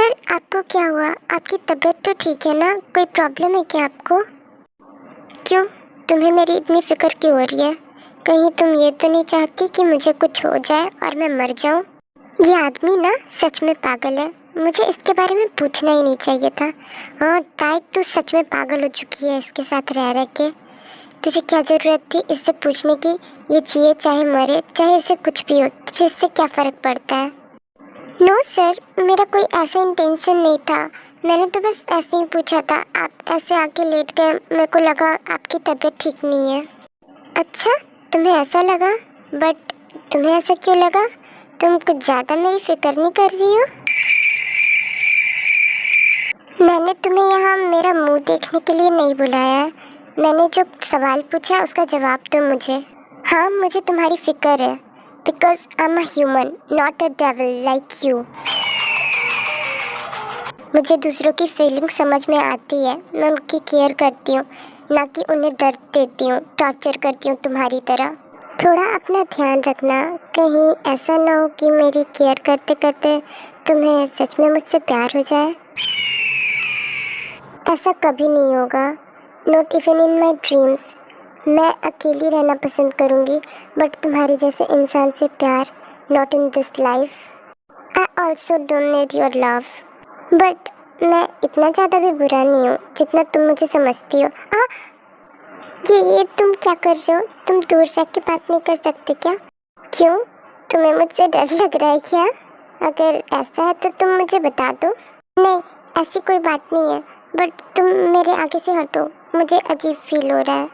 Sir, आपको क्या हुआ? आपकी तबीयत तो ठीक है ना? कोई प्रॉब्लम है क्या आपको? क्यों? तुम्हें मेरी इतनी फिक्र क्यों हो रही है? कहीं तुम ये तो नहीं चाहती कि मुझे कुछ हो जाए और मैं मर जाऊं? ये आदमी ना सच में पागल है। मुझे इसके बारे में पूछना ही नहीं चाहिए था। हाँ ताई, तू सच में पागल हो चुकी है इसके साथ रह रह के। तुझे क्या ज़रूरत थी इससे पूछने की? ये जिए चाहे मरे, चाहे इसे कुछ भी हो, तुझे इससे क्या फ़र्क पड़ता है? नो सर, मेरा कोई ऐसा इंटेंशन नहीं था। मैंने तो बस ऐसे ही पूछा था। आप ऐसे आके लेट गए, मेरे को लगा आपकी तबीयत ठीक नहीं है। अच्छा, तुम्हें ऐसा लगा? बट तुम्हें ऐसा क्यों लगा? तुम कुछ ज़्यादा मेरी फिक्र नहीं कर रही हो? मैंने तुम्हें यहाँ मेरा मुंह देखने के लिए नहीं बुलाया है। मैंने जो सवाल पूछा उसका जवाब दो मुझे। हाँ, मुझे तुम्हारी फिक्र है। Because I am a human, not a devil like you. मुझे दूसरों की फीलिंग समझ में आती है। मैं उनकी केयर करती हूँ, ना कि उन्हें दर्द देती हूँ, टॉर्चर करती हूँ तुम्हारी तरह। थोड़ा अपना ध्यान रखना। कहीं ऐसा ना हो कि मेरी केयर करते करते तुम्हें सच में मुझसे प्यार हो जाए। ऐसा कभी नहीं होगा, not even in my dreams. मैं अकेली रहना पसंद करूँगी, बट तुम्हारे जैसे इंसान से प्यार, not in this life. I also don't need your love. But मैं इतना ज़्यादा भी बुरा नहीं हूँ जितना तुम मुझे समझती हो। ये तुम क्या कर रहे हो? तुम दूर रह के बात नहीं कर सकते क्या? क्यों? तुम्हें मुझसे डर लग रहा है क्या? अगर ऐसा है तो तुम मुझे बता दो। नहीं, ऐसी कोई बात नहीं है, बट तुम मेरे आगे से हटो। मुझे अजीब फील हो रहा है।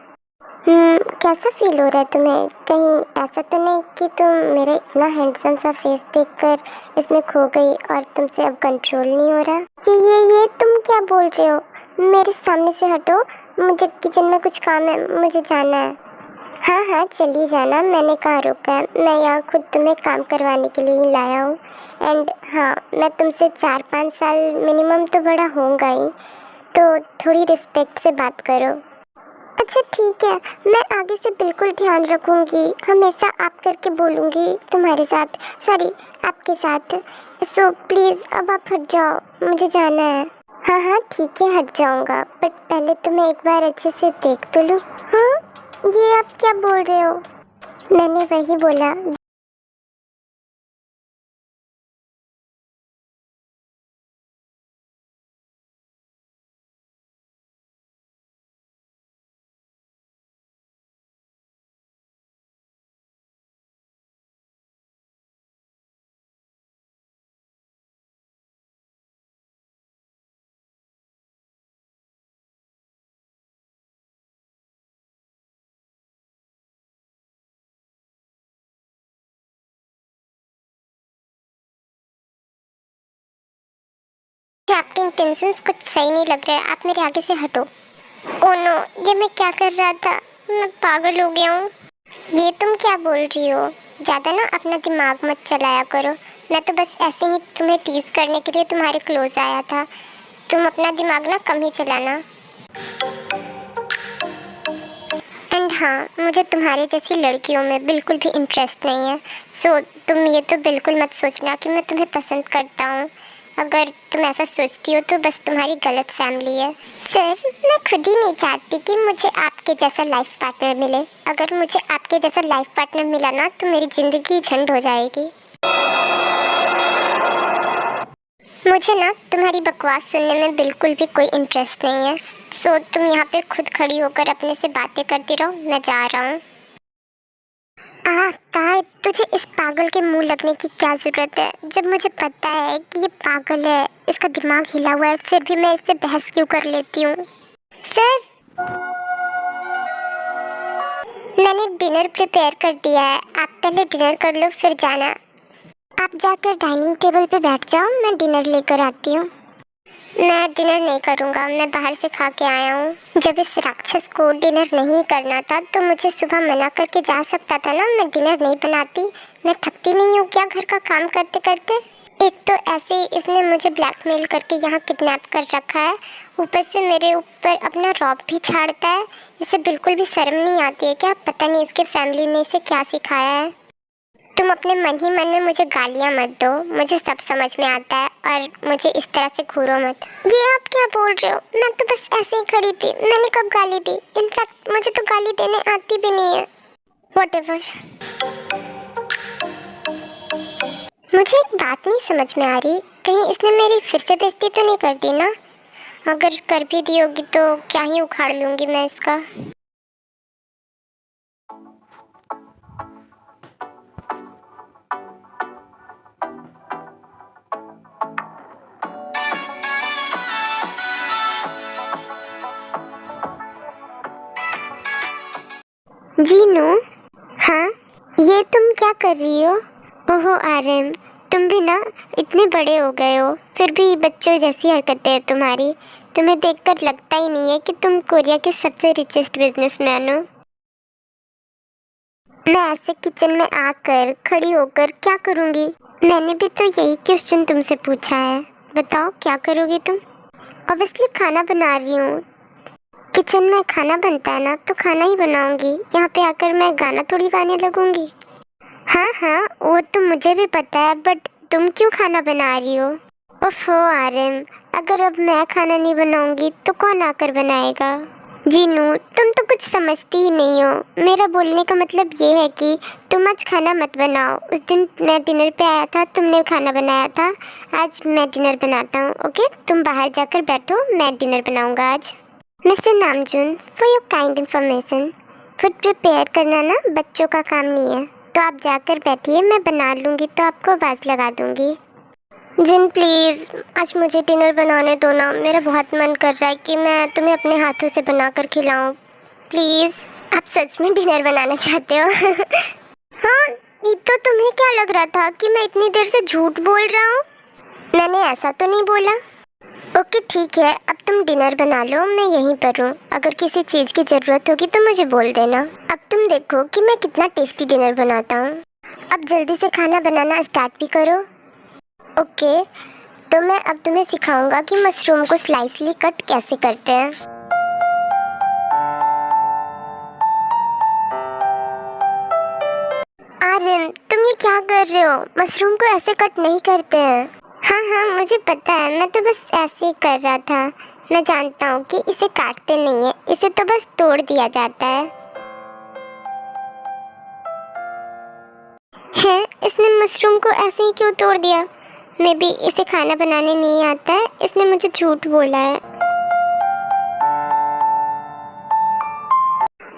कैसा फील हो रहा है तुम्हें? कहीं ऐसा तो नहीं कि तुम मेरा इतना हैंडसम सा फेस देखकर इसमें खो गई और तुमसे अब कंट्रोल नहीं हो रहा? ये तुम क्या बोल रहे हो? मेरे सामने से हटो। मुझे किचन में कुछ काम है, मुझे जाना है। हाँ हाँ, चलिए जाना। मैंने कहाँ रोका है? मैं यहाँ खुद तुम्हें काम करवाने के लिए ही लाया हूँ। एंड हाँ, मैं तुमसे 4-5 साल मिनिमम तो बड़ा होऊंगा ही, तो थोड़ी रिस्पेक्ट से बात करो। अच्छा ठीक है, मैं आगे से बिल्कुल ध्यान रखूंगी। हमेशा आप करके बोलूंगी तुम्हारे साथ, सॉरी आपके साथ। सो प्लीज़ अब आप हट जाओ, मुझे जाना है। हाँ हाँ ठीक है, हट जाऊंगा, बट पहले तुम्हें एक बार अच्छे से देख तो लूँ। हाँ, ये आप क्या बोल रहे हो? मैंने वही बोला। आपके इंटेंशंस कुछ सही नहीं लग रहे हैं। आप मेरे आगे से हटो। ओह नो, ये मैं क्या कर रहा था? मैं पागल हो गया हूँ। ये तुम क्या बोल रही हो? ज़्यादा ना अपना दिमाग मत चलाया करो। मैं तो बस ऐसे ही तुम्हें टीज करने के लिए तुम्हारे क्लोज आया था। तुम अपना दिमाग ना कम ही चलाना। एंड हाँ, मुझे तुम्हारे जैसी लड़कियों में बिल्कुल भी इंटरेस्ट नहीं है। सो तुम ये तो बिल्कुल मत सोचना कि मैं तुम्हें पसंद करता हूँ। अगर तुम ऐसा सोचती हो तो बस तुम्हारी गलत फैमिली है। सर, मैं खुद ही नहीं चाहती कि मुझे आपके जैसा लाइफ पार्टनर मिले। अगर मुझे आपके जैसा लाइफ पार्टनर मिला ना तो मेरी ज़िंदगी झंड हो जाएगी। मुझे ना तुम्हारी बकवास सुनने में बिल्कुल भी कोई इंटरेस्ट नहीं है। सो तुम यहाँ पे खुद खड़ी होकर अपने से बातें करती रहो, मैं जा रहा हूँ। कहा तुझे इस पागल के मुंह लगने की क्या ज़रूरत है, जब मुझे पता है कि ये पागल है, इसका दिमाग हिला हुआ है, फिर भी मैं इससे बहस क्यों कर लेती हूँ। सर, मैंने डिनर प्रिपेयर कर दिया है। आप पहले डिनर कर लो फिर जाना। आप जाकर डाइनिंग टेबल पे बैठ जाओ, मैं डिनर लेकर आती हूँ। मैं डिनर नहीं करूँगा, मैं बाहर से खा के आया हूँ। जब इस राक्षस को डिनर नहीं करना था तो मुझे सुबह मना करके जा सकता था ना। मैं डिनर नहीं बनाती। मैं थकती नहीं हूँ क्या घर का काम करते करते? एक तो ऐसे ही इसने मुझे ब्लैकमेल करके यहाँ किडनैप कर रखा है, ऊपर से मेरे ऊपर अपना रौब भी छाड़ता है। इसे बिल्कुल भी शर्म नहीं आती है क्या? पता नहीं इसके फैमिली ने इसे क्या सिखाया है। तुम अपने मन ही मन में मुझे गालियाँ मत दो, मुझे सब समझ में आता है और मुझे इस तरह से घूरो मत। ये आप क्या बोल रहे हो? मैं तो बस ऐसे ही खड़ी थी, मैंने कब गाली दी? इनफैक्ट मुझे तो गाली देने आती भी नहीं है। व्हाटएवर। मुझे एक बात नहीं समझ में आ रही, कहीं इसने मेरी फिर से बेइज्जती तो नहीं कर दी ना? अगर कर भी दी होगी तो क्या ही उखाड़ लूँगी मैं इसका। जीनू, हाँ, ये तुम क्या कर रही हो? ओहो आर्यन, तुम भी ना इतने बड़े हो गए हो, फिर भी बच्चों जैसी हरकतें हैं तुम्हारी। तुम्हें देखकर लगता ही नहीं है कि तुम कोरिया के सबसे रिचेस्ट बिजनेसमैन हो। मैं ऐसे किचन में आकर खड़ी होकर क्या करूँगी? मैंने भी तो यही क्वेश्चन तुमसे पूछा है, बताओ क्या करोगी तुम? ऑब्वियसली खाना बना रही हूँ। किचन में खाना बनता है ना, तो खाना ही बनाऊंगी। यहाँ पे आकर मैं गाना थोड़ी गाने लगूंगी। हाँ हाँ, वो तो मुझे भी पता है, बट तुम क्यों खाना बना रही हो? ओफो आर्यन, अगर अब मैं खाना नहीं बनाऊंगी तो कौन आकर बनाएगा? जीनू, तुम तो कुछ समझती ही नहीं हो। मेरा बोलने का मतलब ये है कि तुम आज खाना मत बनाओ। उस दिन मैं डिनर पे आया था, तुमने खाना बनाया था। आज मैं डिनर बनाता हूँ, ओके? तुम बाहर जाकर बैठो, मैं डिनर बनाऊंगा आज। Mister Namjoon, for your kind information, food prepare करना ना बच्चों का काम नहीं है, तो आप जाकर बैठिए, मैं बना लूँगी तो आपको आवाज़ लगा दूँगी। जिन प्लीज़, आज मुझे डिनर बनाने दो ना, मेरा बहुत मन कर रहा है कि मैं तुम्हें अपने हाथों से बनाकर खिलाऊं। प्लीज़, आप सच में डिनर बनाना चाहते हो? हाँ, ये तो तुम्हें क्या लग रहा था कि मैं इतनी देर से झूठ बोल रहा हूँ? मैंने ऐसा तो नहीं बोला। ओके ठीक है, अब तुम डिनर बना लो, मैं यहीं पर हूँ। अगर किसी चीज़ की ज़रूरत होगी तो मुझे बोल देना। अब तुम देखो कि मैं कितना टेस्टी डिनर बनाता हूँ। अब जल्दी से खाना बनाना स्टार्ट भी करो। ओके, तो मैं अब तुम्हें सिखाऊंगा कि मशरूम को स्लाइसली कट कैसे करते हैं। आर्यन, तुम ये क्या कर रहे हो? मशरूम को ऐसे कट नहीं करते हैं। हाँ हाँ, मुझे पता है, मैं तो बस ऐसे ही कर रहा था। मैं जानता हूँ कि इसे काटते नहीं है, इसे तो बस तोड़ दिया जाता है। इसने मशरूम को ऐसे ही क्यों तोड़ दिया? मे बी इसे खाना बनाने नहीं आता है, इसने मुझे झूठ बोला है।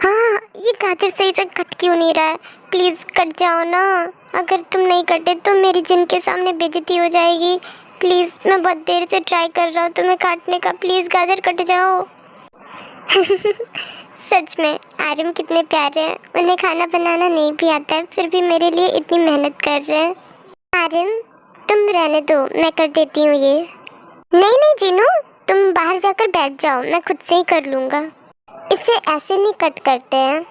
हाँ, ये गाजर सही से कट क्यों नहीं रहा है? प्लीज़ कट जाओ ना। अगर तुम नहीं कटे तो मेरी जिनके सामने बेइज्जती हो जाएगी। प्लीज़, मैं बहुत देर से ट्राई कर रहा हूँ तुम्हें काटने का, प्लीज़ गाजर कट जाओ। सच में आर्यन कितने प्यारे हैं, उन्हें खाना बनाना नहीं भी आता है, फिर भी मेरे लिए इतनी मेहनत कर रहे हैं। आर्यन, तुम रहने दो, मैं कर देती हूँ ये। नहीं नहीं जीनू, तुम बाहर जाकर बैठ जाओ, मैं खुद से ही कर लूँगा। इसे ऐसे नहीं कट करते हैं।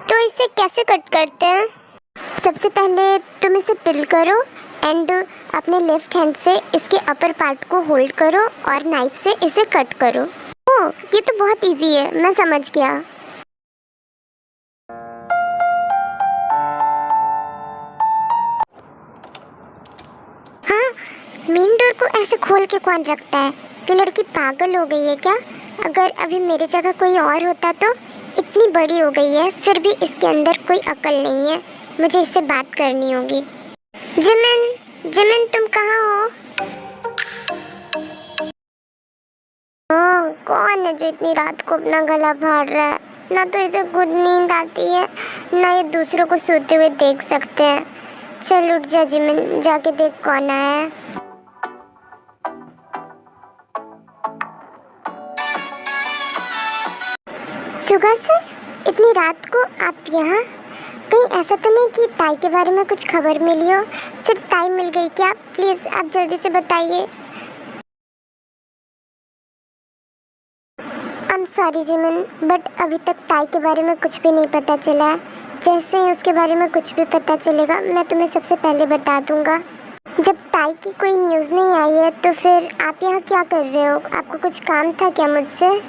तो इसे कैसे कट करते हैं? सबसे पहले तुम इसे पिल करो एंड अपने लेफ्ट हैंड से इसके अपर पार्ट को होल्ड करो और नाइफ से इसे कट करो। ओह, ये तो बहुत इजी है, मैं समझ गया। हाँ, मेन डोर को ऐसे खोल के कौन रखता है? ये लड़की पागल हो गई है क्या? अगर अभी मेरी जगह कोई और होता तो? इतनी बड़ी हो गई है, फिर भी इसके अंदर कोई अकल नहीं है। मुझे इससे बात करनी होगी। जिमिन, जिमिन तुम कहाँ हो? कौन है जो इतनी रात को अपना गला फाड़ रहा है? ना तो इसे खुद नींद आती है, ना ये दूसरों को सोते हुए देख सकते हैं। चल उठ जा जिमिन, जाके देख कौन आया है। सुगा सर, इतनी रात को आप यहाँ? कहीं ऐसा तो नहीं कि ताई के बारे में कुछ खबर मिली हो? सिर्फ ताई मिल गई क्या? प्लीज़ आप जल्दी से बताइए। I am sorry Jimin, but अभी तक ताई के बारे में कुछ भी नहीं पता चला। जैसे ही उसके बारे में कुछ भी पता चलेगा मैं तुम्हें सबसे पहले बता दूंगा। जब ताई की कोई न्यूज़ नहीं आई है तो फिर आप यहाँ क्या कर रहे हो? आपको कुछ काम था क्या मुझसे?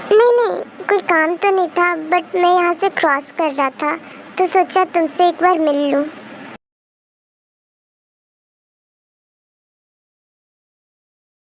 नहीं नहीं, कोई काम तो नहीं था, बट मैं यहाँ से क्रॉस कर रहा था तो सोचा तुमसे एक बार मिल लूँ।